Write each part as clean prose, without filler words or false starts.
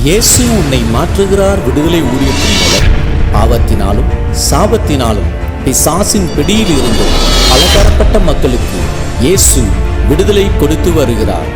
இயேசு உன்னை மாற்றுகிறார் விடுதலை ஊழியத்தின் மூலம் பாவத்தினாலும் சாபத்தினாலும் பிசாசின் பிடியில் இருந்தும் பலதரப்பட்ட மக்களுக்கு இயேசு விடுதலை கொடுத்து வருகிறார்.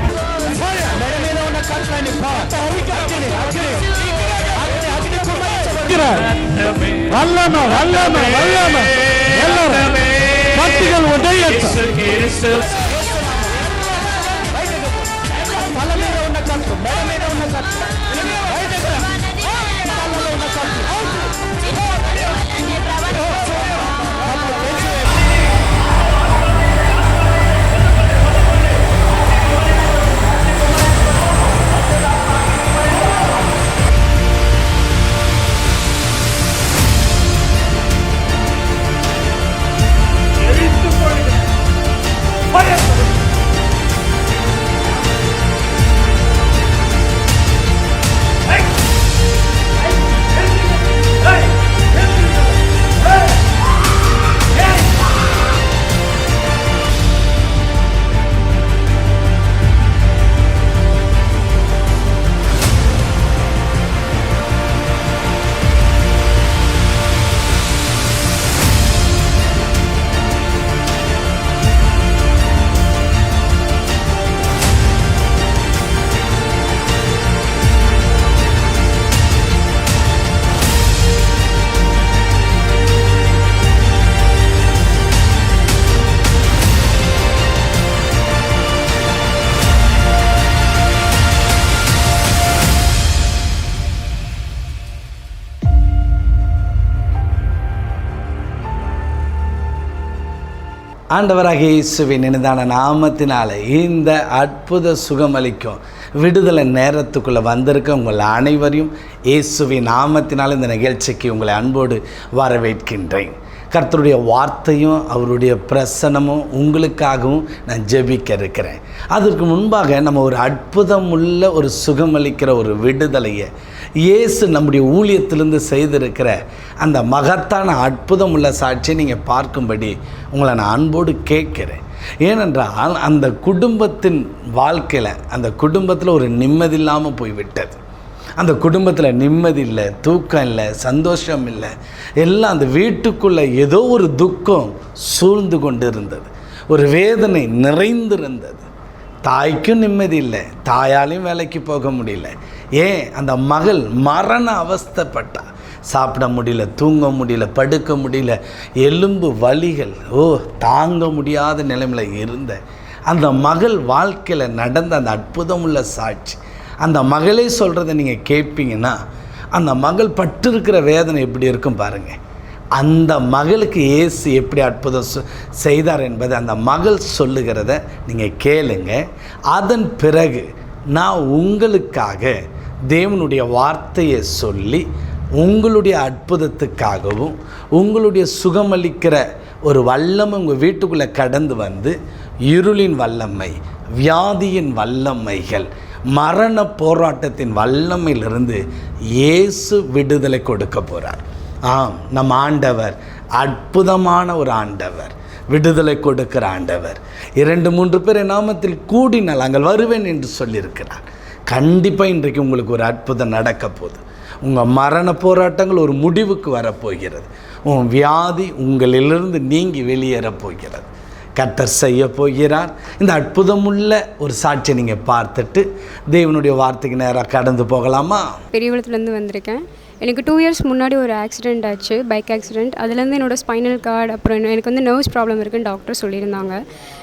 ஆண்டவராகிய இயேசுவின் இனிதான நாமத்தினால இந்த அற்புத சுகமளிக்கும் விடுதலை நேரத்துக்குள்ளே வந்திருக்க உங்கள் அனைவரையும் இயேசுவின் நாமத்தினால் இந்த நிகழ்ச்சிக்கு உங்களை அன்போடு வரவேற்கின்றேன். கர்த்தருடைய வார்த்தையும் அவருடைய பிரசனமும் உங்களுக்காகவும் நான் ஜெபிக்க இருக்கிறேன். அதற்கு முன்பாக நம்ம ஒரு அற்புதமுள்ள ஒரு சுகமளிக்கிற ஒரு விடுதலையை இயேசு நம்முடைய ஊழியத்திலிருந்து செய்திருக்கிற அந்த மகத்தான அற்புதமுள்ள சாட்சியை நீங்கள் பார்க்கும்படி உங்களை நான் அன்போடு கேட்கிறேன். ஏனென்றால் அந்த குடும்பத்தின் வாழ்க்கையில் அந்த குடும்பத்தில் ஒரு நிம்மதி இல்லாமல் போய்விட்டது. அந்த குடும்பத்தில் நிம்மதி இல்லை, தூக்கம் இல்லை, சந்தோஷம் இல்லை, எல்லாம் அந்த வீட்டுக்குள்ளே ஏதோ ஒரு துக்கம் சூழ்ந்து கொண்டு இருந்தது, ஒரு வேதனை நிறைந்திருந்தது. தாய்க்கும் நிம்மதி இல்லை, தாயாலையும் வேலைக்கு போக முடியல. ஏன் அந்த மகள் மரண அவஸ்தைப்பட்டா, சாப்பிட முடியல, தூங்க முடியல, படுக்க முடியல, எலும்பு வலிகள் தாங்க முடியாத நிலைமையில் இருந்த அந்த மகள் வாழ்க்கையில் நடந்த அந்த அற்புதமுள்ள சாட்சி, அந்த மகளே சொல்கிறத நீங்கள் கேட்பீங்கன்னா அந்த மகள் பட்டிருக்கிற வேதனை எப்படி இருக்கும் பாருங்கள். அந்த மகளுக்கு இயேசு எப்படி அற்புதம் செய்தார் என்பதை அந்த மகள் சொல்லுகிறத நீங்கள் கேளுங்க. அதன் பிறகு நான் உங்களுக்காக தேவனுடைய வார்த்தையை சொல்லி உங்களுடைய அற்புதத்துக்காகவும் உங்களுடைய சுகமளிக்கிற ஒரு வல்லமை உங்கள் வீட்டுக்குள்ளே கடந்து வந்து இருளின் வல்லமை, வியாதியின் வல்லமைகள், மரண போராட்டத்தின் வல்லமையிலிருந்து இயேசு விடுதலை கொடுக்க போகிறார். ஆம், நம் ஆண்டவர் அற்புதமான ஒரு ஆண்டவர், விடுதலை கொடுக்கிற ஆண்டவர். 2-3 பேர் நாமத்தில் கூடினால் அங்கே வருவேன் என்று சொல்லியிருக்கிறார். கண்டிப்பாக இன்றைக்கு உங்களுக்கு ஒரு அற்புதம் நடக்க போகுது. உங்கள் மரண போராட்டங்கள் ஒரு முடிவுக்கு வரப்போகிறது. உன் வியாதி உங்களிலிருந்து நீங்கி வெளியேறப் போகிறது. கர்த்தர் செய்ய போகிறார். இந்த அற்புதமுள்ள ஒரு சாட்சியை நீங்கள் பார்த்துட்டு தேவனுடைய வார்த்தைக்கு நேராக கடந்து போகலாமா? பெரியகுளத்துலேருந்து வந்திருக்கேன். எனக்கு 2 இயர்ஸ் முன்னாடி ஒரு ஆக்சிடெண்ட் ஆச்சு, பைக் ஆக்சிடெண்ட். அதுலேருந்து என்னோடய ஸ்பைனல் கார்டு, அப்புறம் எனக்கு வந்து நர்வ்ஸ் ப்ராப்ளம் இருக்குதுன்னு டாக்டர் சொல்லியிருந்தாங்க.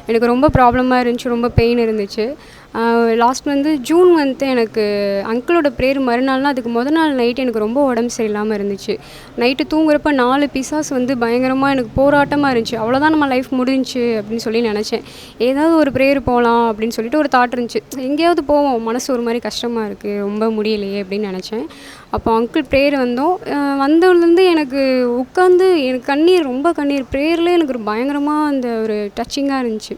எனக்கு ரொம்ப ப்ராப்ளமாக இருந்துச்சு, ரொம்ப பெயின் இருந்துச்சு. லாஸ்ட் ஜூன் எனக்கு அங்கிளோட ப்ரேயர் மறுநாள்னால் அதுக்கு நாள் நைட்டு எனக்கு ரொம்ப உடம்பு சரியில்லாமல் இருந்துச்சு. நைட்டு தூங்குறப்ப 4 பிசாஸ் பயங்கரமாக எனக்கு போராட்டமாக இருந்துச்சு. அவ்வளோதான், நம்ம லைஃப் முடிஞ்சு அப்படின்னு சொல்லி நினச்சேன். ஏதாவது ஒரு ப்ரேயர் போகலாம் அப்படின்னு சொல்லிட்டு ஒரு தாட் இருந்துச்சு. எங்கேயாவது போவோம், மனசு ஒரு மாதிரி கஷ்டமாக இருக்குது, ரொம்ப முடியலையே அப்படின்னு நினச்சேன். அப்போ அங்கிள் ப்ரேயர் வந்ததுலேருந்து எனக்கு உட்காந்து எனக்கு ப்ரேயரில் எனக்கு ஒரு பயங்கரமாக அந்த ஒரு டச்சிங்காக இருந்துச்சு.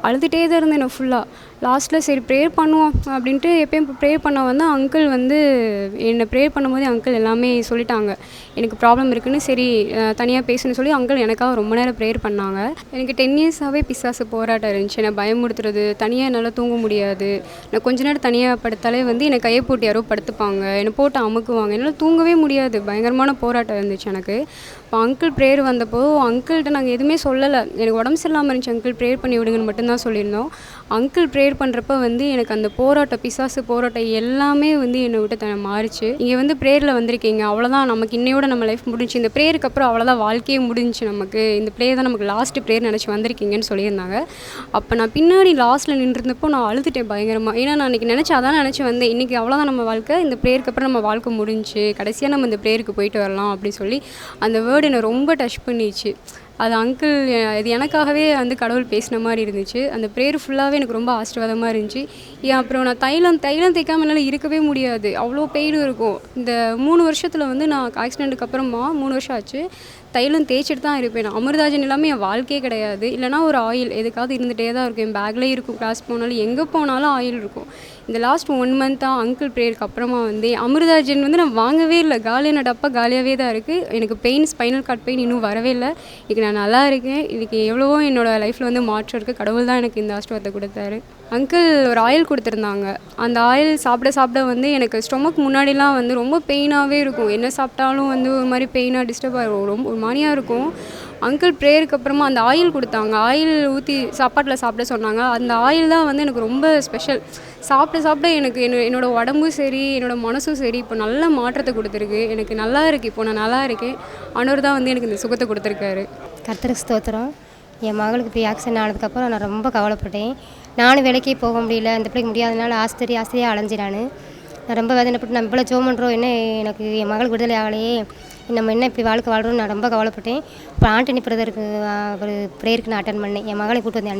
அழுதுகிட்டே தான் இருந்தேன் நான் ஃபுல்லாக. லாஸ்ட்டில் சரி ப்ரேயர் பண்ணுவோம் அப்படின்ட்டு எப்பயும் ப்ரேயர் பண்ண வந்து அங்கிள் வந்து என்னை ப்ரேயர் பண்ணும்போது அங்கிள் எல்லாமே சொல்லிட்டாங்க. எனக்கு ப்ராப்ளம் இருக்குதுன்னு சரி தனியாக பேசணும்னு சொல்லி அங்கிள் எனக்காக ரொம்ப நேரம் ப்ரேயர் பண்ணாங்க. எனக்கு 10 இயர்ஸாகவே பிசாசு போராட்டம் இருந்துச்சு. என்னை பயமுடுத்துறது, தனியாக என்னால் தூங்க முடியாது. நான் கொஞ்ச நேரம் தனியாக படுத்தாலே வந்து என்னை கையை போட்டு யாரோ படுத்துப்பாங்க, என்னை போட்டு அமுக்குவாங்க, என்னால் தூங்கவே முடியாது. பயங்கரமான போராட்டம் இருந்துச்சு எனக்கு. இப்போ அங்கிள் ப்ரேயர் வந்தப்போ அங்கிள்கிட்ட நாங்கள் எதுவுமே சொல்லலை. எனக்கு உடம்பு சரியில்லாமல் இருந்துச்சு, அங்கிள் ப்ரேயர் பண்ணி விடுங்கன்னு மட்டும்தான் சொல்லியிருந்தோம். அங்கிள் ப்ரேயர் பண்ணுறப்ப வந்து எனக்கு அந்த போராட்டம், பிசாசு போராட்டம் எல்லாமே வந்து என்னை விட்டு மாறிச்சு. இங்கே வந்து ப்ரேயரில் வந்திருக்கீங்க, அவ்வளோதான், நமக்கு இன்னையோட நம்ம லைஃப் முடிஞ்சு, இந்த ப்ரேயருக்கு அப்புறம் அவ்வளோதான், வாழ்க்கையே முடிஞ்சு, நமக்கு இந்த ப்ரேயர் தான் நமக்கு லாஸ்ட்டு ப்ரேயர் நினச்சி வந்திருக்கீங்கன்னு சொல்லியிருந்தாங்க. அப்போ நான் பின்னாடி லாஸ்ட்டில் நின்றுருந்தப்போ நான் அழுதுட்டேன் பயங்கரமாக. ஏன்னா நான் அன்றைக்கி அதான் நினச்சி வந்தேன், இன்றைக்கி அவ்வளோதான் நம்ம வாழ்க்கை, இந்த ப்ரேயருக்கு அப்புறம் நம்ம வாழ்க்கை முடிஞ்சு, கடைசியாக நம்ம இந்த ப்ரேயருக்கு போயிட்டு வரலாம் அப்படின்னு சொல்லி அந்த வேர்டு என்னை ரொம்ப டச் பண்ணிச்சு. அது அங்கிள் இது எனக்காகவே வந்து கடவுள் பேசின மாதிரி இருந்துச்சு. அந்த ப்ரேயர் ஃபுல்லாகவே எனக்கு ரொம்ப ஆசீர்வாதமாக இருந்துச்சு. அப்புறம் நான் தைலம் தேய்க்காம என்னால் இருக்கவே முடியாது, அவ்வளோ பெயின் இருக்கும். இந்த 3 வருஷத்தில் வந்து நான் ஆக்சிடெண்ட்டுக்கு அப்புறமா 3 வருஷம் ஆச்சு, தைலம் தேய்ச்சிட்டு தான் இருப்பேன். நான் அமிர்தாஜன் இல்லாமல் என் வாழ்க்கையே கிடையாது. இல்லைனா ஒரு ஆயில் எதுக்காவது இருந்துகிட்டே தான் இருக்கும், என் பேக்லேயே இருக்கும். கிளாஸ் போனாலும் எங்கே போனாலும் ஆயில் இருக்கும். இந்த லாஸ்ட் 1 மந்த்தாக அங்கிள் ப்ரேயருக்கு அப்புறமா வந்து அமிர்தாஜன் வந்து நான் வாங்கவே இல்லை. காலியான டப்பா காலியாகவே தான் இருக்குது. எனக்கு பெயின், ஸ்பைனல் கார்ட் பெயின் இன்னும் வரவே இல்லை. இன்றைக்கி நான் நல்லா இருக்கேன். இன்றைக்கி எவ்வளவோ என்னோடய லைஃப்பில் வந்து மாற்றம் இருக்குது. கடவுள் தான் எனக்கு இந்த ஆசீர்வாதத்தை கொடுத்தாரு. அங்கிள் ஒரு ஆயில் கொடுத்துருந்தாங்க. அந்த ஆயில் சாப்பிட வந்து எனக்கு ஸ்டொமக் முன்னாடிலாம் வந்து ரொம்ப பெயினாகவே இருக்கும். என்ன சாப்பிட்டாலும் வந்து ஒரு மாதிரி பெயினாக டிஸ்டர்ப் ஆகிரும், ரொம்ப ஒரு மாதிரியாக இருக்கும். அங்கிள் ப்ரேயருக்கு அப்புறமா அந்த ஆயில் கொடுத்தாங்க. ஆயில் ஊற்றி சாப்பாட்டில் சாப்பிட சொன்னாங்க. அந்த ஆயில் தான் வந்து எனக்கு ரொம்ப ஸ்பெஷல். சாப்பிட எனக்கு என்னோடய உடம்பும் சரி, என்னோடய மனசும் சரி இப்போ நல்ல மாற்றத்தை கொடுத்துருக்கு. எனக்கு நல்லா இருக்குது, இப்போ நான் நல்லா இருக்கேன். ஆண்டவர் தான் வந்து எனக்கு இந்த சுகத்தை கொடுத்துருக்காரு. கர்த்தருக்கு ஸ்தோத்திரம். என் மகளுக்கு இப்போ ஆக்சிடென்ட் ஆனதுக்கப்புறம் நான் ரொம்ப கவலைப்பட்டேன். நானும் வேலைக்கே போக முடியல, இந்த பிள்ளைக்கு முடியாதனால ஆஸ்திரியாக அலைஞ்சி நான் ரொம்ப வேதனைப்பட்டு, நம்ம இவ்வளோ ஜோம் பண்ணுறோம், என்ன எனக்கு என் மகளுக்கு விடுதலை ஆகலையே, நம்ம என்ன இப்படி வாழ்க்கை வாழ்கிறோன்னு நான் ரொம்ப கவலைப்பட்டேன். இப்போ ஆண்டனி பிரதருக்கு ஒரு ப்ரேயருக்கு நான் அட்டன் பண்ணேன். என் மகளை கூப்பிட்டு வந்தேன்.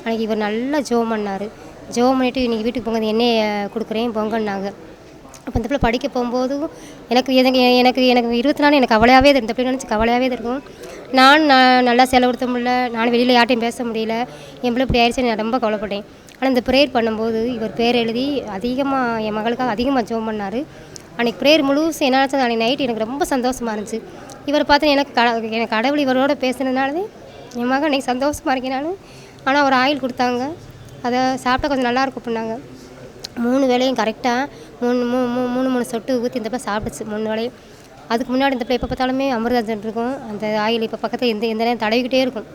அன்றைக்கி இவர் நல்லா ஜோம் பண்ணார். ஜோம் பண்ணிவிட்டு இன்றைக்கி வீட்டுக்கு போங்க, எண்ணெயை கொடுக்குறேன் பொங்கன்னாங்க. அப்போ இந்த பிள்ளை படிக்க போகும்போதும் எனக்கு 24 எனக்கு கவலையாகவே இந்த பிள்ளை நினச்சி கவலையாகவே இருக்கும். நான் நல்லா செலவுடுத்த முடியல, நான் வெளியில் யார்ட்டையும் பேச முடியல, என் பிள்ளை இப்படி ஆயிடுச்சு, நான் ரொம்ப கவலைப்பட்டேன். ஆனால் இந்த ப்ரேயர் பண்ணும்போது இவர் பேர் எழுதி அதிகமாக என் மகளுக்காக அதிகமாக ஜோம் பண்ணார். அன்றைக்கி ப்ரேயர் முழுசும் என்ன ஆச்சு, அன்றைக்கி நைட்டு எனக்கு ரொம்ப சந்தோஷமாக இருந்துச்சு. இவரை பார்த்து எனக்கு கடவுள் இவரோட பேசுனதுனாலே என் மகன் அன்றைக்கி சந்தோஷமாக இருக்கேன் நான். ஆனால் ஒரு ஆயில் கொடுத்தாங்க, அதை சாப்பிட்டா கொஞ்சம் நல்லாயிருக்கும் அப்படின்னாங்க. 3 வேளையும் கரெக்டாக 3 சொட்டு ஊற்றி இந்த பிள்ளை சாப்பிடுச்சு 3 வேளையும். அதுக்கு முன்னாடி இந்த பிள்ளை எப்போ பார்த்தாலுமே அமிர்தாஜன் இருக்கும். அந்த ஆயில் இப்போ பக்கத்தில் எந்த நேரம் தடவிக்கிட்டே இருக்கும்.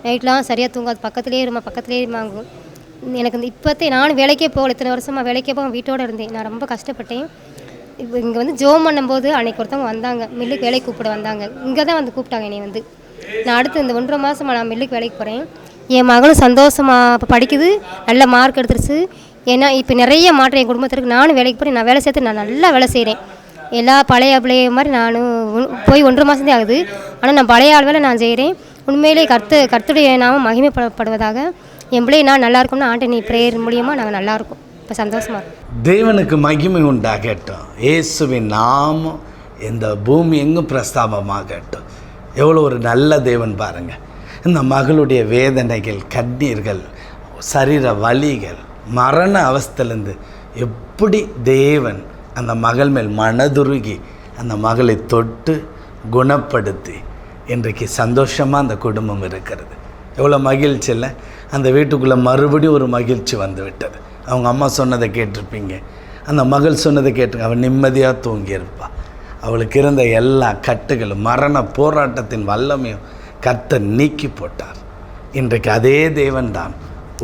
நைட்லாம் சரியாக தூங்காது, பக்கத்துலேயே வாங்கும். எனக்கு இந்த இப்போத்தே நானும் வேலைக்கே போகல, இத்தனை வருஷமாக வேலைக்கே போக வீட்டோடு இருந்தேன். நான் ரொம்ப கஷ்டப்பட்டேன். இப்போ இங்கே வந்து ஜோம் பண்ணும்போது அன்றைக்கி ஒருத்தவங்க வந்தாங்க, மில்லுக்கு வேலைக்கு கூப்பிட வந்தாங்க. இங்கே தான் வந்து கூப்பிட்டாங்க என்னை வந்து. நான் அடுத்து இந்த 1.5 மாதமாக நான் மில்லுக்கு வேலைக்கு போகிறேன். என் மகளும் சந்தோஷமாக இப்போ படிக்குது, நல்ல மார்க் எடுத்துருச்சு. ஏன்னா இப்போ நிறைய மாற்றம் என் குடும்பத்திற்கு. நானும் வேலைக்கு போகிறேன், நான் வேலை சேர்த்து நான் நல்லா வேலை செய்கிறேன். எல்லா பழைய மாதிரி நானும் போய் 1.5 மாதம் ஆகுது. ஆனால் நான் பழைய ஆள் வேலை நான் செய்கிறேன். உண்மையிலே கர்த்தருடைய நாமம் மகிமைப்படுவதாக. என் பிள்ளையை நான் நல்லா இருக்கும்னு ஆண்டனி ப்ரேயர் மூலியமாக நாங்கள் நல்லாயிருக்கோம். இப்போ சந்தோஷமாக இருக்கும். தேவனுக்கு மகிமை உண்டாகட்டும். இயேசுவின் நாமம் இந்த பூமி எங்கும் பிரஸ்தாபமாகட்டும். எவ்வளோ ஒரு நல்ல தேவன் பாருங்கள். இந்த மகளுடைய வேதனைகள், கண்ணீர்கள், சரீர வலிகள், மரண அவஸ்தையிலேருந்து எப்படி தேவன் அந்த மகள் மேல் மனதுருகி அந்த மகளை தொட்டு குணப்படுத்தி இன்றைக்கு சந்தோஷமாக அந்த குடும்பம் இருக்கிறது. எவ்வளோ மகிழ்ச்சி இல்லை? அந்த வீட்டுக்குள்ளே மறுபடியும் ஒரு மகிழ்ச்சி வந்து விட்டது. அவங்க அம்மா சொன்னதை கேட்டிருப்பீங்க, அந்த மகள் சொன்னதை கேட்டு அவள் நிம்மதியாக தூங்கியிருப்பாள். அவளுக்கு இருந்த எல்லா கட்டுகளும், மரண போராட்டத்தின் வல்லமையும் கர்த்தர் நீக்கி போட்டார். இன்றைக்கு அதே தேவன் தான்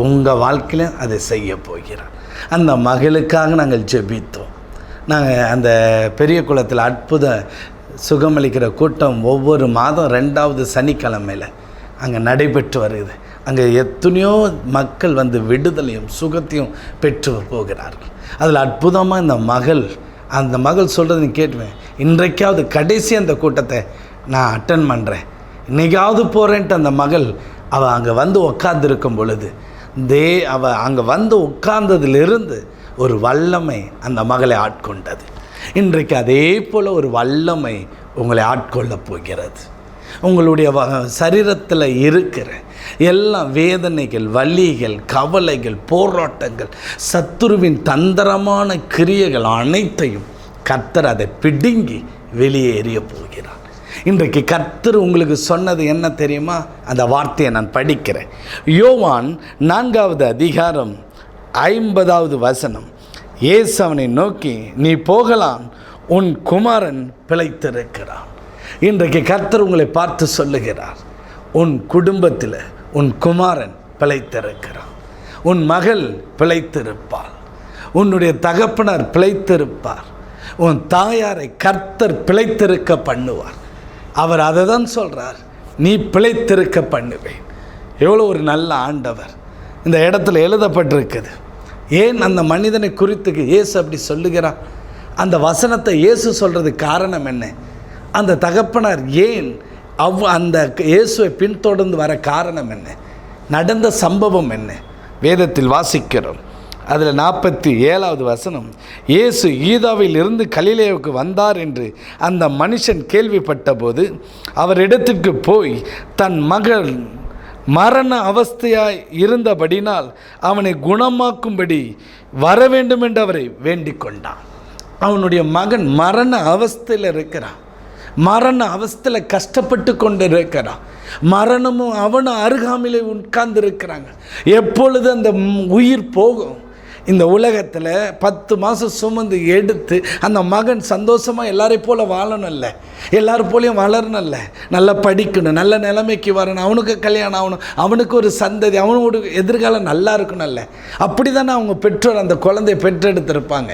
உங்கள் வாழ்க்கையில் அதை செய்ய போகிறார். அந்த மகளுக்காக நாங்கள் ஜெபித்தோம். நாங்கள் அந்த பெரிய குளத்தில் அற்புத சுகமளிக்கிற கூட்டம் ஒவ்வொரு மாதம் 2வது சனிக்கிழமையில் அங்கே நடைபெற்று வருது. அங்கே எத்தனையோ மக்கள் வந்து விடுதலையும் சுகத்தையும் பெற்று போகிறார்கள். அதில் அற்புதமாக அந்த மகள் சொல்கிறத கேட்டுவேன். இன்றைக்காவது கடைசி அந்த கூட்டத்தை நான் அட்டன் பண்ணுறேன், இன்றைக்காவது போகிறேன்ட்டு அந்த மகள் அவள் அங்கே வந்து உட்கார்ந்துருக்கும் பொழுது அவள் அங்கே வந்து உட்கார்ந்ததிலிருந்து ஒரு வல்லமை அந்த மகளை ஆட்கொண்டது. இன்றைக்கு அதே போல் ஒரு வல்லமை உங்களை ஆட்கொள்ளப் போகிறது. உங்களுடைய சரீரத்தில் இருக்கிற எல்லாம் வேதனைகள், வலிகள், கவலைகள், போராட்டங்கள், சத்துருவின் தந்திரமான கிரியைகள் அனைத்தையும் கர்த்தர் அதை பிடுங்கி வெளியே எறிய போகிறார். இன்றைக்கு கர்த்தர் உங்களுக்கு சொன்னது என்ன தெரியுமா? அந்த வார்த்தையை நான் படிக்கிறேன். யோவான் 4வது அதிகாரம் 50வது வசனம். இயேசு அவனை நோக்கி, நீ போகலாம், உன் குமாரன் பிழைத்திருக்கிறான். இன்றைக்கு கர்த்தர் உங்களை பார்த்து சொல்லுகிறார், உன் குடும்பத்தில் உன் குமாரன் பிழைத்திருக்கிறான், உன் மகள் பிழைத்திருப்பாள், உன்னுடைய தகப்பனார் பிழைத்திருப்பார், உன் தாயாரை கர்த்தர் பிழைத்திருக்க பண்ணுவார். அவர் அதை தான் சொல்கிறார், நீ பிழைத்திருக்க பண்ணுவேன். எவ்வளோ ஒரு நல்ல ஆண்டவர் இந்த இடத்துல எழுதப்பட்டிருக்குது. ஏன் அந்த மனிதனை குறித்து இயேசு அப்படி சொல்லுகிறார்? அந்த வசனத்தை இயேசு சொல்கிறதுக்கு காரணம் என்ன? அந்த தகப்பனார் ஏன் அந்த இயேசுவை பின்தொடர்ந்து வர காரணம் என்ன? நடந்த சம்பவம் என்ன? வேதத்தில் வாசிக்கிறோம். அதில் 47வது வசனம், இயேசு யூதாவில் இருந்து கலிலேயாவுக்கு வந்தார் என்று அந்த மனுஷன் கேள்விப்பட்ட போது அவரிடத்திற்கு போய் தன் மகள் மரண அவஸ்தையாய் இருந்தபடினால் அவனை குணமாக்கும்படி வர வேண்டும் என்று அவரை வேண்டிக் கொண்டான். அவனுடைய மகன் மரண அவஸ்தையில் இருக்கிறான், மரண அவஸ்தையில் கஷ்டப்பட்டு கொண்டு இருக்கிறான், மரணமும் அவனும் அருகாமையிலே உட்கார்ந்து இருக்கிறாங்க. எப்பொழுது அந்த உயிர் போகும்? இந்த உலகத்தில் 10 மாதம் சுமந்து எடுத்து அந்த மகன் சந்தோஷமாக எல்லாரையும் போல் வாழணும் இல்லை, எல்லாரும் போலையும் வளரணும் இல்லை, நல்லா படிக்கணும், நல்ல நிலைமைக்கு வரணும், அவனுக்கு கல்யாணம் ஆகணும், அவனுக்கு ஒரு சந்ததி, அவனோட எதிர்காலம் நல்லா இருக்கணும் இல்லை. அப்படி தானே அவங்க பெற்றோர் அந்த குழந்தையை பெற்றெடுத்திருப்பாங்க.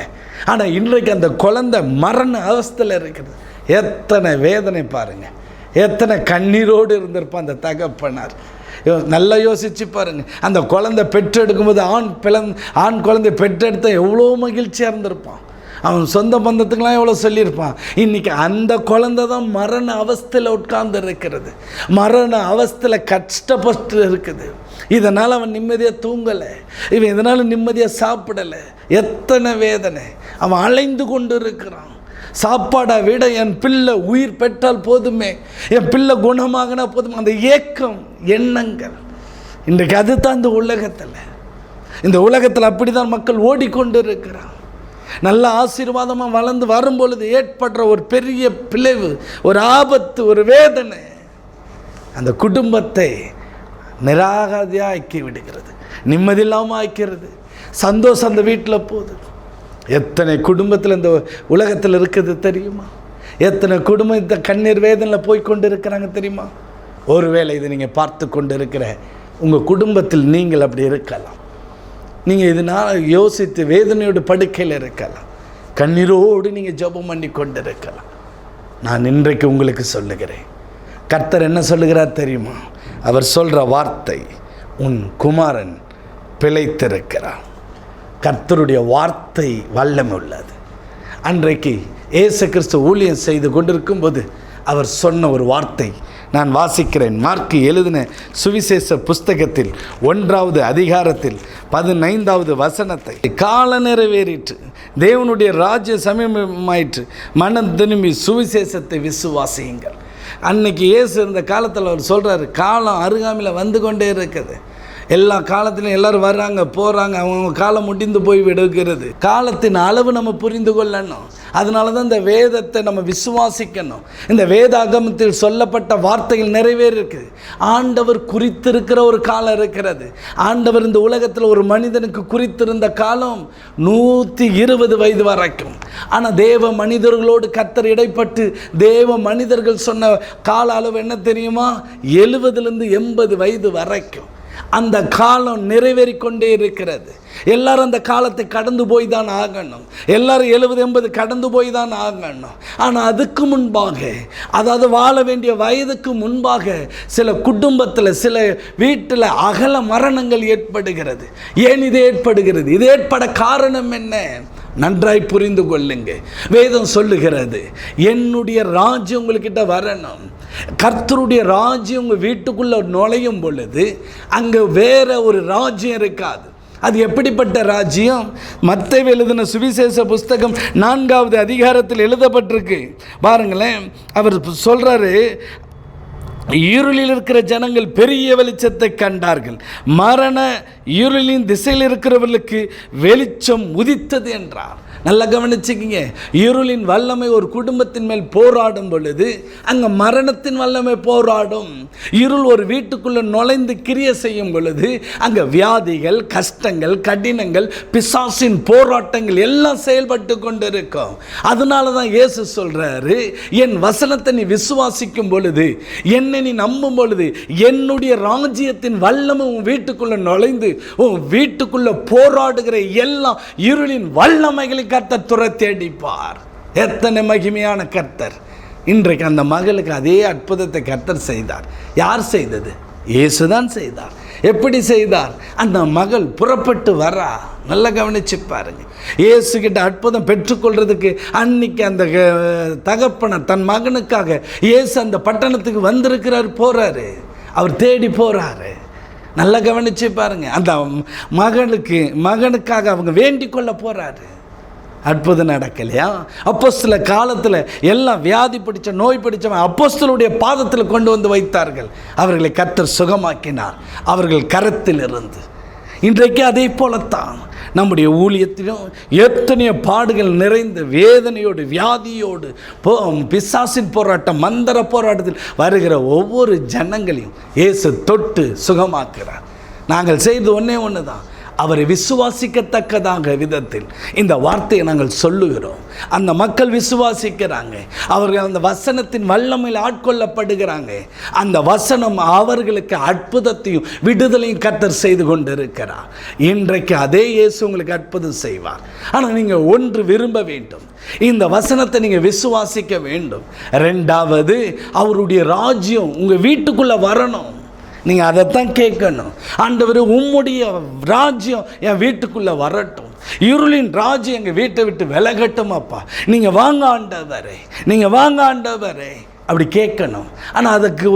ஆனால் இன்றைக்கு அந்த குழந்தை மரண அவஸ்தையில் இருக்கிறது. எத்தனை வேதனை பாருங்கள், எத்தனை கண்ணீரோடு இருந்திருப்பான் அந்த தகப்பனார். நல்லா யோசிச்சு பாருங்கள். அந்த குழந்தை பெற்றெடுக்கும்போது ஆண் குழந்தை பெற்றெடுத்த எவ்வளோ மகிழ்ச்சியாக இருந்திருப்பான். அவன் சொந்த பந்தத்துக்கெலாம் எவ்வளோ சொல்லியிருப்பான். இன்றைக்கி அந்த குழந்தை தான் மரண அவஸ்தையில் உட்கார்ந்து இருக்கிறது, மரண அவஸ்தையில் கஷ்டப்பட்டு இருக்குது. இதனால் அவன் நிம்மதியாக தூங்கலை, இவன் இதனால் நிம்மதியாக சாப்பிடலை. எத்தனை வேதனை! அவன் அலைந்து கொண்டு இருக்கிறான். சாப்பாடை விட என் பிள்ளை உயிர் பெற்றால் போதுமே, என் பிள்ளை குணமாகனா போதுமே, அந்த ஏக்கம், எண்ணங்கள். இன்றைக்கு அதுதான் இந்த உலகத்தில் அப்படி தான் மக்கள் ஓடிக்கொண்டு இருக்கிறான். நல்ல ஆசீர்வாதமாக வளர்ந்து வரும்பொழுது ஏற்படுற ஒரு பெரிய பிளவு, ஒரு ஆபத்து, ஒரு வேதனை அந்த குடும்பத்தை நிராகதியாக ஆக்கி விடுகிறது, நிம்மதி இல்லாமல் ஆக்கிறது. சந்தோஷம் அந்த வீட்டில் போகுது. எத்தனை குடும்பத்தில் இந்த உலகத்தில் இருக்குது தெரியுமா? எத்தனை குடும்பம் இந்த கண்ணீர் வேதனையில் போய்கொண்டு இருக்கிறாங்க தெரியுமா? ஒருவேளை இதை நீங்கள் பார்த்து கொண்டு இருக்கிற உங்கள் குடும்பத்தில் நீங்கள் அப்படி இருக்கலாம். நீங்கள் இதனால் யோசித்து வேதனையோடு படுக்கையில் இருக்கலாம், கண்ணீரோடு நீங்கள் ஜெபம் பண்ணி கொண்டு இருக்கலாம். நான் இன்றைக்கு உங்களுக்கு சொல்லுகிறேன், கர்த்தர் என்ன சொல்லுகிறார் தெரியுமா? அவர் சொல்கிற வார்த்தை, உன் குமாரன் பிழைத்திருக்கிறான். கர்த்தருடைய வார்த்தை வல்லமை உள்ளது. அன்றைக்கு இயேசு கிறிஸ்து ஊழியம் செய்து கொண்டிருக்கும்போது அவர் சொன்ன ஒரு வார்த்தை நான் வாசிக்கிறேன். மார்க்கு எழுதின சுவிசேஷ புஸ்தகத்தில் 1வது அதிகாரத்தில் 15வது வசனத்தை, கால நிறைவேறிற்று, தேவனுடைய ராஜ்ய சமயமாயிற்று, மனம் திரும்பி சுவிசேஷத்தை விசுவாசியுங்கள். அன்னைக்கு இயேசு இருந்த காலத்தில் அவர் சொல்கிறார், காலம் அருகாமையில் வந்து கொண்டே இருக்குது. எல்லா காலத்திலும் எல்லோரும் வர்றாங்க போகிறாங்க, அவங்க காலம் முடிந்து போய் விடுகிறது. காலத்தின் அளவு நம்ம புரிந்து கொள்ளணும். அதனால தான் இந்த வேதத்தை நம்ம விசுவாசிக்கணும். இந்த வேதாகமத்தில் சொல்லப்பட்ட வார்த்தைகள் நிறைவேறிருக்கு. ஆண்டவர் குறித்திருக்கிற ஒரு காலம் இருக்கிறது. ஆண்டவர் இந்த உலகத்தில் ஒரு மனிதனுக்கு குறித்திருந்த காலம் 120 வயது வரைக்கும். ஆனால் தேவ மனிதர்களோடு கர்த்தர் இடைப்பட்டு தேவ மனிதர்கள் சொன்ன கால அளவு என்ன தெரியுமா? 70லேருந்து 80 வயது வரைக்கும். அந்த காலம் நிறைவேறி கொண்டே இருக்கிறது. எல்லாரும் அந்த காலத்தை கடந்து போய் தான் ஆகணும். எல்லாரும் 70-80 கடந்து போய் தான் ஆகணும். ஆனால் அதுக்கு முன்பாக, அதாவது வாழ வேண்டிய வயதுக்கு முன்பாக சில குடும்பத்தில், சில வீட்டில் அகல மரணங்கள் ஏற்படுகிறது. ஏன் இது ஏற்படுகிறது? இது ஏற்பட காரணம் என்ன? நன்றாய் புரிந்து கொள்ளுங்க. வேதம் சொல்லுகிறது, என்னுடைய ராஜ்யம் உங்கள்கிட்ட வரணும். கர்த்தருடைய ராஜ்யம் உங்கள் வீட்டுக்குள்ளே நுழையும் பொழுது அங்கே வேற ஒரு ராஜ்யம் இருக்காது. அது எப்படிப்பட்ட ராஜ்யம்? மத்தேயு எழுதின சுவிசேஷ புஸ்தகம் 4வது அதிகாரத்தில் எழுதப்பட்டிருக்கு. பாருங்களேன், அவர் சொல்கிறாரு, இருளில் இருக்கிற ஜனங்கள் பெரிய வெளிச்சத்தை கண்டார்கள், மரண இருளின் திசையில் இருக்கிறவர்களுக்கு வெளிச்சம் உதித்தது என்றார். நல்லா கவனிச்சுக்கிங்க. இருளின் வல்லமை ஒரு குடும்பத்தின் மேல் போராடும் பொழுது அங்கே மரணத்தின் வல்லமை போராடும். இருள் ஒரு வீட்டுக்குள்ளே நுழைந்து கிரியை செய்யும் பொழுது அங்கே வியாதிகள், கஷ்டங்கள், கடினங்கள், பிசாசின் போராட்டங்கள் எல்லாம் செயல்பட்டு கொண்டு இருக்கும். அதனால தான் இயேசு சொல்றாரு, என் வசனத்தை நீ விசுவாசிக்கும் பொழுது, என்னை நீ நம்பும் பொழுது, என்னுடைய ராஜ்யத்தின் வல்லமை உன் வீட்டுக்குள்ள நுழைந்து உன் வீட்டுக்குள்ள போராடுகிற எல்லா இருளின் வல்லமைகளை கர்த்தர் துரத்தி அடிப்பார். எத்தனை மகிமையான கர்த்தர்! இன்றைக்கு அந்த மகளுக்கு அதே அற்புதத்தை கர்த்தர் செய்தார். யார் செய்தது? இயேசுதான் செய்தார். எப்படி செய்தார்? அந்த மகள் புறப்பட்டு வரா. நல்லா கவனிச்சு பாருங்க. இயேசு கிட்ட அற்புதம் பெற்றுக்கொள்றதுக்கு அன்னைக்கு அந்த தகப்பனர் தன் மகனுக்காக இயேசு அந்த பட்டணத்துக்கு வந்திருக்கிறார், போறாரு, அவர் தேடி போறாரு. நல்லா கவனிச்சு பாருங்க. அந்த மகனுக்காக அவங்க வேண்டிக் கொள்ள போறாரு. அற்புதம் நடக்கலையா? அப்போஸ்தல காலத்தில் எல்லாம் வியாதி பிடிச்ச, நோய் பிடிச்சவன் அப்போஸ்தலருடைய பாதத்தில் கொண்டு வந்து வைத்தார்கள். அவர்களை கர்த்தர் சுகமாக்கினார் அவர்கள் கரத்தில் இருந்து. இன்றைக்கு அதே போலத்தான் நம்முடைய ஊழியத்திலும் எத்தனையோ பாடுகள் நிறைந்த வேதனையோடு, வியாதியோடு, பிசாசின் போராட்டம், மந்திர போராட்டத்தில் வருகிற ஒவ்வொரு ஜனங்களையும் இயேசு தொட்டு சுகமாக்குறார். நாங்கள் செய்து ஒன்று தான், அவரை விசுவாசிக்கத்தக்கதாக விதத்தில் இந்த வார்த்தையை நாங்கள் சொல்லுகிறோம். அந்த மக்கள் விசுவாசிக்கிறாங்க. அவர்கள் அந்த வசனத்தின் வல்லமையில் ஆட்கொள்ளப்படுகிறாங்க. அந்த வசனம் அவர்களுக்கு அற்புதத்தையும் விடுதலையும் கர்த்தர் செய்து கொண்டிருக்கிறார். இன்றைக்கு அதே இயேசு உங்களுக்கு அற்புதம் செய்வார். ஆனால் நீங்கள் ஒன்று விரும்ப வேண்டும், இந்த வசனத்தை நீங்கள் விசுவாசிக்க வேண்டும். ரெண்டாவது, அவருடைய ராஜ்யம் உங்கள் வீட்டுக்குள்ளே வரணும். நீங்கள் அதைத்தான் கேட்கணும். ஆண்டவரே, உம்முடைய ராஜ்யம் என் வீட்டுக்குள்ளே வரட்டும், இருளின் ராஜ்யம் எங்கள் வீட்டை விட்டு விலகட்டும் அப்பா, நீங்கள் வாங்க ஆண்டவரே, நீங்கள் வாங்க ஆண்டவரே, அப்படி கேட்கணும். ஆனால் அதுக்கு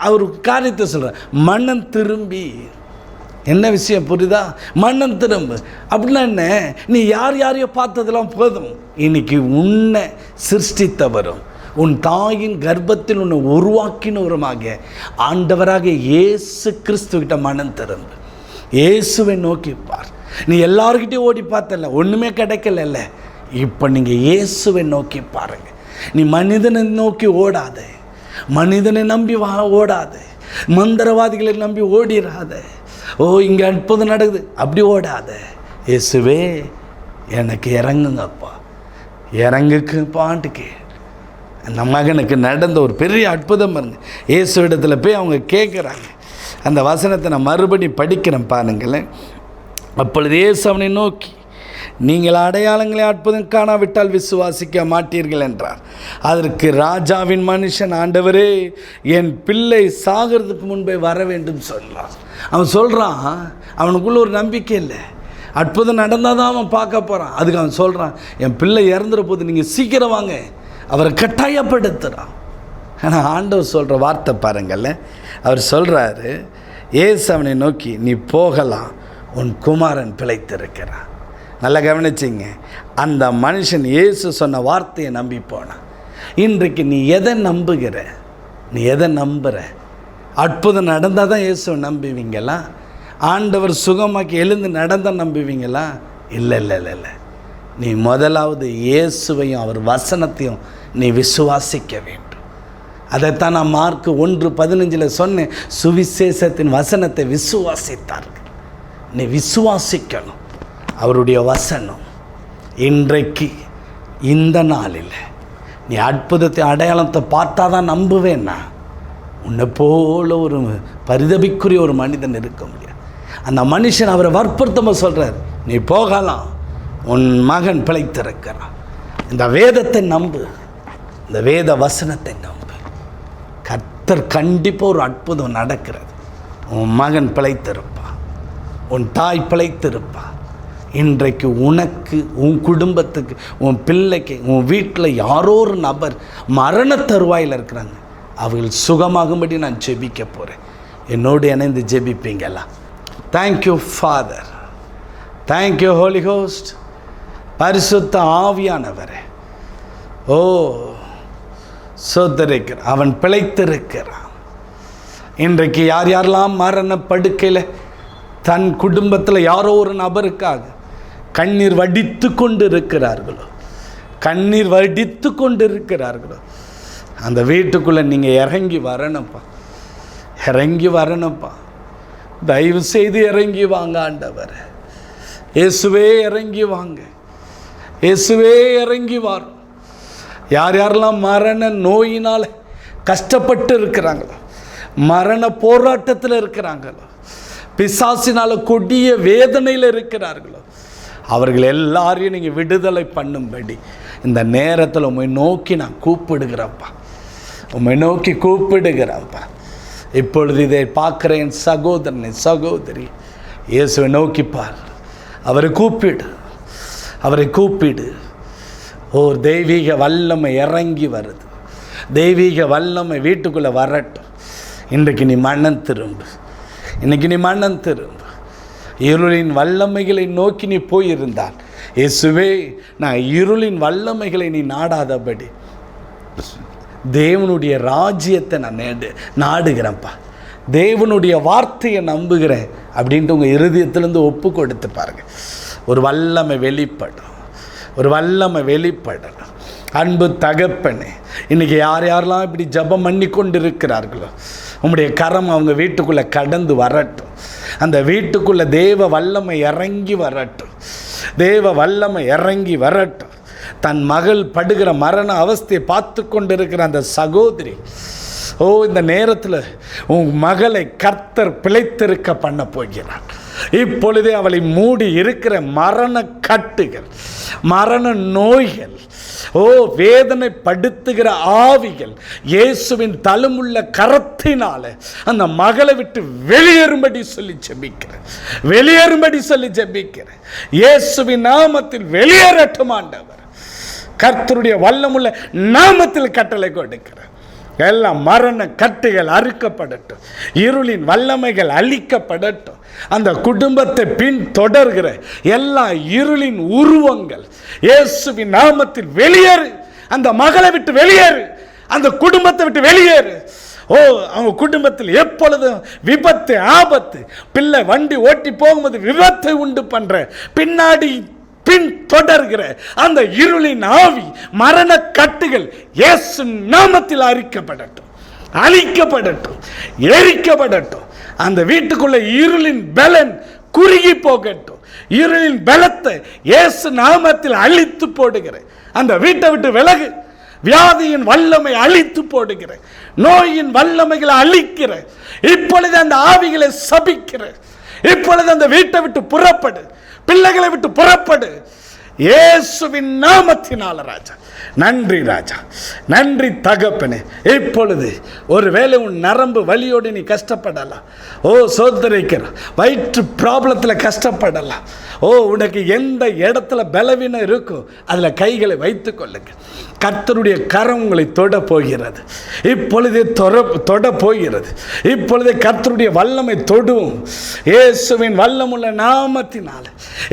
அவர் காரியத்தை சொல்கிறார், மனம் திரும்பி. என்ன விஷயம் புரியுதா? மனம் திரும்பு அப்படின்னா என்ன? நீ யாரையோ பார்த்ததெல்லாம் போதும். இன்னைக்கு உன்னை சிருஷ்டித்தவரும் உன் தாயின் கர்ப்பத்தில் உன்னை உருவாக்கினவருமாக ஆண்டவராக இயேசு கிறிஸ்துவிட்ட மனம் திரும்பு. இயேசுவை நோக்கிப்பார். நீ எல்லார்கிட்டையும் ஓடி பார்த்தல, ஒன்றுமே கிடைக்கல. இப்போ நீங்கள் இயேசுவை நோக்கி பாருங்க. நீ மனிதனை நோக்கி ஓடாத, மனிதனை நம்பி ஓடாத, மந்திரவாதிகளை நம்பி ஓடிடாத. ஓ, இங்கே அற்புதம் நடக்குது அப்படி ஓடாத. இயேசுவே எனக்கு இறங்குங்கப்பா, இறங்குக்குப்பான்ட்டு கே. அந்த மகனுக்கு நடந்த ஒரு பெரிய அற்புதம் பாருங்க. இயேசு இடத்துல போய் அவங்க கேட்குறாங்க. அந்த வசனத்தை நான் மறுபடியும் படிக்கிறேன் பாருங்களேன். அப்பொழுது இயேசு அவனை நோக்கி, நீங்கள் அடையாளங்களை அற்புதம் காணாவிட்டால் விசுவாசிக்க மாட்டீர்கள் என்றார். அதற்கு ராஜாவின் மனுஷன், ஆண்டவரே, என் பிள்ளை சாகிறதுக்கு முன்பே வர வேண்டும் சொன்னான். அவன் சொல்கிறான், அவனுக்குள்ள ஒரு நம்பிக்கை இல்லை. அற்புதம் நடந்தால் தான் அவன் பார்க்க போகிறான். அதுக்கு அவன் சொல்கிறான், என் பிள்ளை இறந்துற போது நீங்கள் சீக்கிரம் வாங்க. அவரை கட்டாயப்படுத்துகிறான். ஆனால் ஆண்டவர் சொல்கிற வார்த்தை பாருங்கள்ல. அவர் சொல்கிறாரு, இயேசு அவனை நோக்கி, நீ போகலாம், உன் குமாரன் பிழைத்திருக்கிறான். நல்லா கவனிச்சிங்க. அந்த மனுஷன் இயேசு சொன்ன வார்த்தையை நம்பி போனான். இன்றைக்கு நீ எதை நம்புகிற? நீ எதை நம்புகிற? அற்புதம் நடந்தால் தான் இயேசுவை நம்புவீங்களா? ஆண்டவர் சுகமாக்கி எழுந்து நடந்தால் நம்புவீங்களா? இல்லை இல்லை இல்லை இல்லை. நீ முதலாவது இயேசுவையும் அவர் வசனத்தையும் நீ விசுவாசிக்க வேண்டும். அதைத்தான் நான் மார்க் 1:15 சொன்னேன். சுவிசேஷத்தின் வசனத்தை விசுவாசித்தார்கள். நீ விசுவாசிக்கணும் அவருடைய வசனம். இன்றைக்கு இந்த நாளில் நீ அற்புதத்தை, அடையாளத்தை பார்த்தா தான் நம்புவேன்னா, உன்னை போல ஒரு பரிதபிக்குரிய ஒரு மனிதன் இருக்க முடியாது. அந்த மனுஷன் அவரை வற்புறுத்தமாக சொல்கிறார், நீ போகலாம், உன் மகன் பிழைத்திருக்கிறான். இந்த வேதத்தை நம்பு, இந்த வேத வசனத்தை நம்பு. கர்த்தர் கண்டிப்பாக ஒரு அற்புதம் நடக்கிறது. உன் மகன் பிழைத்திருப்பான், உன் தாய் பிழைத்திருப்பான். இன்றைக்கு உனக்கு, உன் குடும்பத்துக்கு, உன் பிள்ளைக்கு, உன் வீட்டில் யாரோ ஒரு நபர் மரண தருவாயில் இருக்கிறாங்க, அவர்கள் சுகமாகும்படி நான் ஜெபிக்க போகிறேன். என்னோடு இணைந்து ஜெபிப்பீங்களா? Thank you father, thank you holy ghost. பரிசுத்த ஆவியானவரே, ஓ சோதரிக்கிறான், அவன் பிழைத்திருக்கிறான். இன்றைக்கு யார் யாரெல்லாம் மரண படுக்கையில் தன் குடும்பத்தில் யாரோ ஒரு நபருக்காக கண்ணீர் வடித்து கொண்டு இருக்கிறார்களோ, கண்ணீர் வடித்து கொண்டு இருக்கிறார்களோ, அந்த வீட்டுக்குள்ளே நீங்கள் இறங்கி வரணும்ப்பா, இறங்கி வரணும்ப்பா. தயவு செய்து இறங்கி வாங்க ஆண்டவர். இயேசுவே இறங்கி வாங்க, இயேசுவே இறங்கி வாரும். யார் யாரெல்லாம் மரண நோயினால் கஷ்டப்பட்டு இருக்கிறாங்களோ, மரண போராட்டத்தில் இருக்கிறாங்களோ, பிசாசினால் கொடிய வேதனையில் இருக்கிறார்களோ, அவர்கள் எல்லாரையும் நீங்கள் விடுதலை பண்ணும்படி இந்த நேரத்தில் உம்மை நோக்கி நான் கூப்பிடுகிறப்பா, உம்மை நோக்கி கூப்பிடுகிறப்பா. இப்பொழுது இதை பார்க்குற என் சகோதரனை சகோதரி, இயேசுவை நோக்கிப்பார், அவரை கூப்பிடு, அவரை கூப்பிடு. ஓர் தெய்வீக வல்லமை இறங்கி வருது, தெய்வீக வல்லமை வீட்டுக்குள்ளே வரட்டும். இன்றைக்கு நீ மனம் திரும்பு, இன்றைக்கி நீ மனம் திரும்பு. இருளின் வல்லமைகளை நோக்கி நீ போயிருந்தால், இயேசுவே நான் இருளின் வல்லமைகளை நீ நாடாதபடி தேவனுடைய ராஜ்யத்தை நான் நாடுகிறேன்ப்பா, தேவனுடைய வார்த்தையை நம்புகிறேன் அப்படின்ட்டு உங்கள் இருதயத்திலேருந்து ஒப்பு கொடுத்து பாருங்கள். ஒரு வல்லமை வெளிப்படும், ஒரு வல்லமை வெளிப்படணும். அன்பு தகப்பனே, இன்றைக்கி யார் யாரெல்லாம் இப்படி ஜெபம் பண்ணி கொண்டு இருக்கிறார்களோ, உங்களுடைய கரம் அவங்க வீட்டுக்குள்ளே கடந்து வரட்டும். அந்த வீட்டுக்குள்ளே தேவ வல்லமை இறங்கி வரட்டும், தேவ வல்லமை இறங்கி வரட்டும். தன் மகள் படுகிற மரண அவஸ்தையை பார்த்து கொண்டு இருக்கிற அந்த சகோதரி, ஓ இந்த நேரத்தில் உன் மகளை கர்த்தர் பிழைத்திருக்க பண்ண போகிறார். இப்பொழுதே அவளை மூடி இருக்கிற மரண கட்டுகள், மரண நோய்கள், ஓ வேதனை படுத்துகிற ஆவிகள் இயேசுவின் தழும்புள்ள கரத்தினால அந்த மகளை விட்டு வெளியேறும்படி சொல்லி ஜெபிக்கிறேன், வெளியேறும்படி சொல்லி ஜெபிக்கிறேன். இயேசுவின் நாமத்தில் வெளியேறட்டும் ஆண்டவர். கர்த்தருடைய வல்லமுள்ள நாமத்தில் கட்டளை கொடுக்கிறேன். எல்லாம் மரண கட்டுகள் அறுக்கப்படட்டும், இருளின் வல்லமைகள் அழிக்கப்படட்டும். அந்த குடும்பத்தை பின் தொடர்கிற எல்லா இருளின் உருவங்கள் இயேசுவின் நாமத்தில் வெளியேறு. அந்த மகளை விட்டு வெளியேறு, அந்த குடும்பத்தை விட்டு வெளியேறு. ஓ அவங்க குடும்பத்தில் எப்பொழுதும் விபத்து, ஆபத்து, பிள்ளை வண்டி ஓட்டி போகும்போது விபத்தை உண்டு பண்ற, பின்னாடி பின் தொடர்கிற அந்த இருளின் ஆவி, மரண கட்டுகள் இயேசு நாமத்தில் அழிக்கப்படட்டும், அழிக்கப்படட்டும், எரிக்கப்படட்டும். அந்த வீட்டுக்குள்ள இருளின் பலன் குறுகி போகட்டும். இருளின் பலத்தை இயேசு நாமத்தில் அழித்து போடுகிற, அந்த வீட்டை விட்டு விலகு. வியாதியின் வல்லமை அழித்து போடுகிற, நோயின் வல்லமைகளை அழிக்கிற, இப்பொழுது அந்த ஆவிகளை சபிக்கிற, இப்பொழுது அந்த வீட்டை விட்டு புறப்படு, பிள்ளைகளை விட்டு புறப்படு இயேசுவின் நாமத்தினால. ராஜா நன்றி, ராஜா நன்றி தகப்பனே. இப்பொழுது ஒருவேளை உன் நரம்பு வலியோடு நீ கஷ்டப்படலாம், ஓ சோதரிக்கிற வயிற்று ப்ராப்ளத்தில் கஷ்டப்படலாம், ஓ உனக்கு எந்த இடத்துல பலவீனம் இருக்கோ அதில் கைகளை வைத்து கொள்ளுங்க. கர்த்தருடைய கரம் உங்களை தொட போகிறது, இப்பொழுதே தொட போகிறது. இப்பொழுதே கர்த்தருடைய வல்லமை தொடும். இயேசுவின் வல்லமுள்ள நாமத்தினால,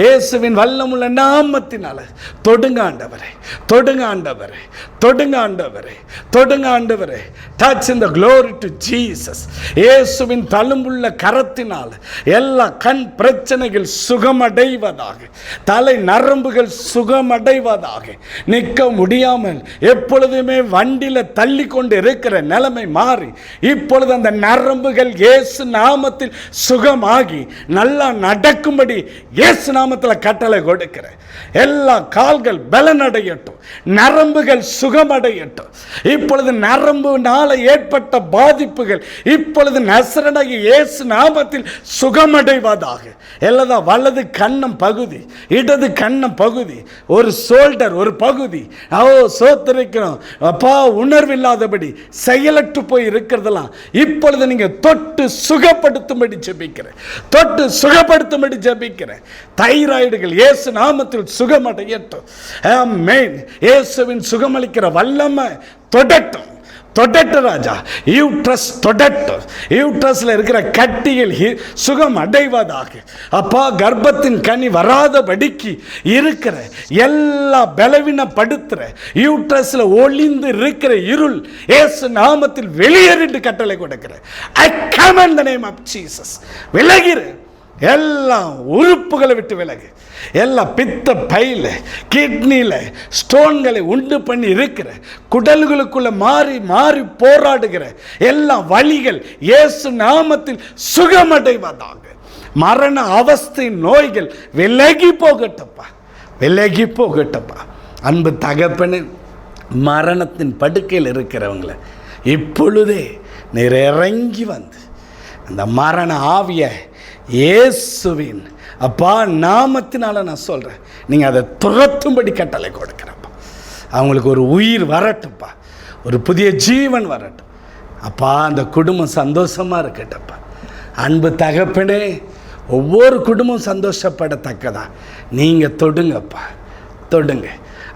இயேசுவின் வல்லமுள்ள நாமத்தினால தொடுங்க ஆண்டவரே, தொடுங்க ஆண்டவரே, தொடுங்க ஆண்டவரே, தொடுங்க ஆண்டவரே. Touch in the glory to Jesus. இயேசுவின் தழும்புள்ள கரத்தினால் எல்லா கண் பிரச்சனைகள் சுகமடைவதாக, தலை நரம்புகள் சுகமடைவதாக. நிற்க முடியாமல் எப்பொழுதுமே வண்டியில் தள்ளி கொண்டு இருக்கிற நிலைமை மாறி இப்பொழுது அந்த நரம்புகள் இயேசு நாமத்தில் சுகமாகி நல்லா நடக்கும்படி இயேசு நாமத்தில் கட்டளை கொடுக்கிறேன். எல்லா கால்கள் பலனடையட்டும், நரம்புகள் சுகமடையட்டும். இப்பொழுது நரம்புனால ஏற்பட்ட பாதிப்புகள் இப்பொழுது நசரேனாகிய இயேசு நாமத்தில் சுகமடைவதாக. எல்லா வலது கண்ணம் பகுதி, இடது கண்ணம் பகுதி, ஒரு ஷோல்டர் ஒரு பகுதி, சோத்திருக்கிறோம் அப்பா, உணர்வில்லாதபடி செயலற்று போய் இருக்கிறதெல்லாம் இப்பொழுது நீங்க தொட்டு சுகப்படுத்தும்படி ஜெபிக்கிறேன், தொட்டு சுகப்படுத்தும்படி ஜெபிக்கிறேன். தைராய்டுகள் இயேசு நாமத்தில் சுகமடையட்டும். ஆமென். இயேசுவின் சுகமளிக்கிற வல்லமை தொடட்டும், தொடட்டு ராஜா, யூட்ரஸ் தொடட்டு. யூட்ரஸில் இருக்கிற கட்டிகள் சுகம் அடைவதாக. அப்பா, கர்ப்பத்தின் கனி வராதபடிக்கு இருக்கிற எல்லா பலவீனப்படுத்துகிற யூட்ரஸில் ஒளிந்து இருக்கிற இருள் இயேசு நாமத்தில் வெளியேறிட்டு கட்டளை கொடுக்கிறேன். I come in the name of Jesus. விலகிற எல்லா உறுப்புகளை விட்டு விலகு. எல்லா பித்த பையில, கிட்னியில் ஸ்டோன்களை உண்டு பண்ணி இருக்கிற, குடல்களுக்குள்ள மாறி மாறி போராடுகிற எல்லா வலிகள் இயேசு நாமத்தில் சுகமடைவதாக. மரண அவஸ்தை நோய்கள் விலகி போகட்டப்பா, விலகி போகட்டப்பா. அன்பு தகப்பனே, மரணத்தின் படுக்கையில் இருக்கிறவங்கள இப்பொழுதே நீர் இறங்கி வந்து அந்த மரண ஆவியை இயேசுவின் அப்பா நாமத்தினால நான் சொல்கிறேன், நீங்கள் அதை துரத்தும்படி கட்டளை கொடுக்குறப்பா. அவங்களுக்கு ஒரு உயிர் வரட்டும்ப்பா, ஒரு புதிய ஜீவன் வரட்டும் அப்பா. அந்த குடும்பம் சந்தோஷமாக இருக்கட்டப்பா. அன்பு தகப்பனே, ஒவ்வொரு குடும்பம் சந்தோஷப்படத்தக்கதா நீங்கள் தொடுங்கப்பா, தொடுங்க.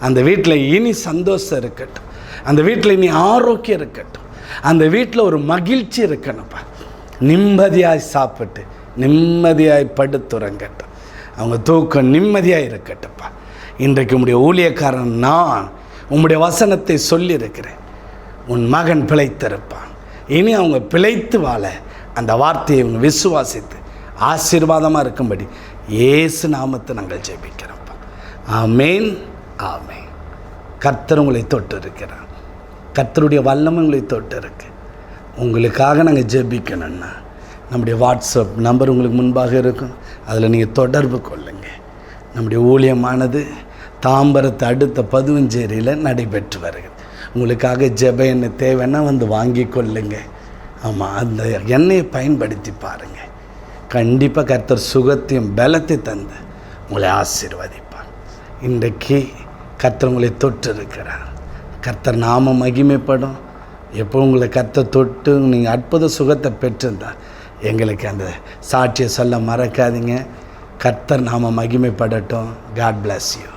அந்த வீட்டில் இனி சந்தோஷம் இருக்கட்டும், அந்த வீட்டில் இனி ஆரோக்கியம் இருக்கட்டும், அந்த வீட்டில் ஒரு மகிழ்ச்சி இருக்கணும்ப்பா. நிம்மதியாய் சாப்பிட்டு நிம்மதியாய் படுத்துறங்கட்டும், அவங்க தூக்கம் நிம்மதியாக இருக்கட்டும்ப்பா. இன்றைக்கு உம்முடைய ஊழியக்காரன் நான் உம்முடைய வசனத்தை சொல்லியிருக்கிறேன். உன் மகன் பிழைத்திருப்பான். இனி அவங்க பிழைத்து வாழ அந்த வார்த்தையை இவங்க விசுவாசித்து ஆசீர்வாதமாக இருக்கும்படி இயேசு நாமத்தை நாங்கள் ஜெபிக்கிறோம்ப்பா. ஆமேன், ஆமேன். கர்த்தர் உங்களை தொட்டு இருக்கிறார். கர்த்தருடைய வல்லமை உங்களை தொட்டு இருக்கு. உங்களுக்காக நாங்கள் ஜெபிக்கணும்னா நம்முடைய வாட்ஸ்அப் நம்பர் உங்களுக்கு முன்பாக இருக்கும், அதில் நீங்கள் தொடர்பு கொள்ளுங்கள். நம்முடைய ஊழியமானது தாம்பரத்து அடுத்த பதுவஞ்சேரியில் நடைபெற்று வருகிறது. உங்களுக்காக ஜெப எண்ணெய் தேவைன்னா வந்து வாங்கி கொள்ளுங்க. ஆமாம், அந்த எண்ணெயை பயன்படுத்தி பாருங்கள். கண்டிப்பாக கர்த்தர் சுகத்தையும் பலத்தை தந்து உங்களை ஆசீர்வதிப்பார். இன்றைக்கு கர்த்தர் உங்களை தொட்டு இருக்கிறார். கர்த்தர் நாம மகிமைப்படும். எப்போ உங்களை கர்த்தர் தொட்டு நீங்கள் அற்புத சுகத்தை பெற்றிருந்தால் எங்களுக்கு அந்த சாட்சியை சொல்ல மறக்காதீங்க. கர்த்தர் நாம மகிமைப்படட்டும். God bless you.